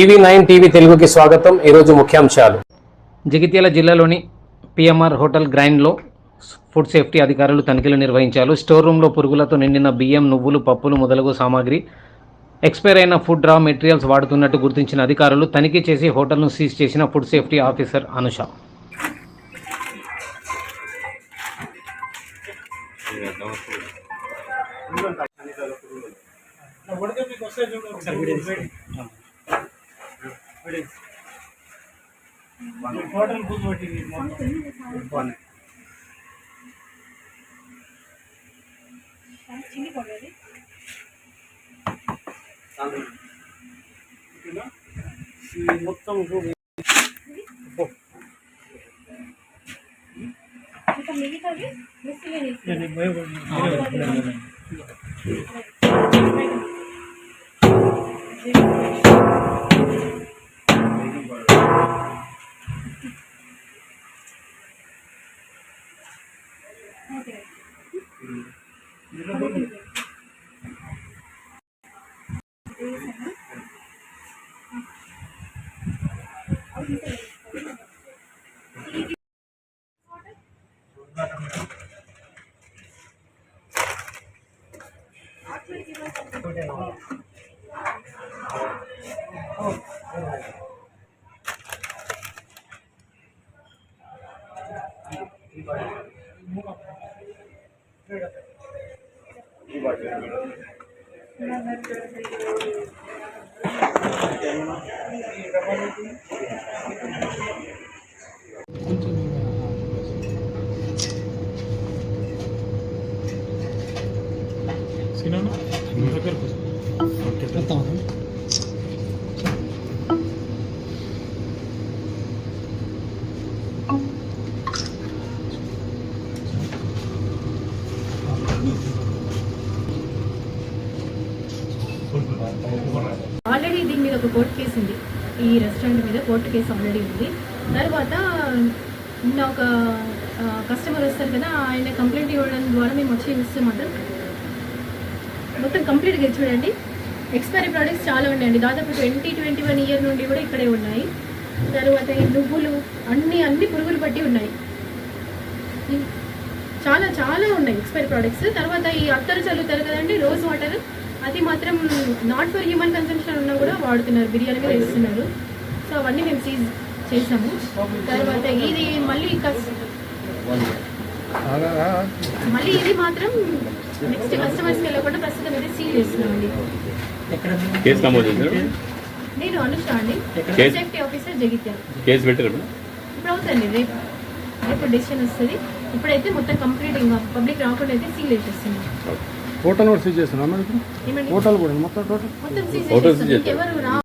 EV9 TV తెలుగుకి స్వాగతం. ఈరోజు ముఖ్యాంశాలు. జగిత్యాల జిల్లాలోని పిఎంఆర్ హోటల్ గ్రైండ్లో ఫుడ్ సేఫ్టీ అధికారులు తనిఖీలు నిర్వహించారు. స్టోర్ రూమ్లో పురుగులతో నిండిన బియ్యం, నువ్వులు, పప్పులు మొదలగు సామాగ్రి ఎక్స్పైర్ అయిన ఫుడ్ రా మెటీరియల్స్ వాడుతున్నట్టు గుర్తించిన అధికారులు తనిఖీ చేసి హోటల్ను సీజ్ చేసిన food safety officer Anusha. Already దీని మీద ఒక కోర్టు కేసు ఉంది. ఈ రెస్టారెంట్ మీద కోర్టు కేసు ఆల్రెడీ ఉంది. తర్వాత నిన్న ఒక కస్టమర్ వస్తారు కదా, ఆయన కంప్లైంట్ ఇవ్వడం ద్వారా మేము వచ్చి ఇస్తామంటాం. మొత్తం కంప్లీట్గా చూడండి. ఎక్స్పైరీ ప్రోడక్ట్స్ చాలా ఉన్నాయండి. దాదాపు 20-21 ఇయర్ నుండి కూడా ఇక్కడే ఉన్నాయి. తర్వాత ఈ నువ్వులు అన్ని పురుగులు పట్టి ఉన్నాయి. చాలా చాలా ఉన్నాయి ఎక్స్పైరీ ప్రోడక్ట్స్. తర్వాత ఈ అత్తరు చల్లుతారు కదండి, రోజ్ వాటర్, అది మాత్రం నాట్ ఫర్ హ్యూమన్ కన్సంప్షన్ ఉన్నా కూడా వాడుతున్నారు, బిర్యానీగా వేస్తున్నారు. సో అవన్నీ మేము సీజ్ చేసాము. తర్వాత ఇది మళ్ళీ ఇది మాత్రం నెక్స్ట్ కస్టమర్స్కి వెళ్ళకుండా ప్రస్తుతం అయితే సీల్ చేస్తున్నామండి. నేను అనుష అండి, సేఫ్టీ ఆఫీసర్ జగిత్యాల. ఇప్పుడు అవుతుంది, రేపు డెసిషన్ వస్తుంది. ఇప్పుడైతే మొత్తం కంప్లీట్ ఇంకా పబ్లిక్ రాకుండా అయితే సీల్ చేసేస్తున్నాం. హోటల్ కూడా సీజ్ చేస్తున్నాం. ఏమండి, హోటల్ కూడా మొత్తం సీజ్ చేసేస్తాం. ఎవరు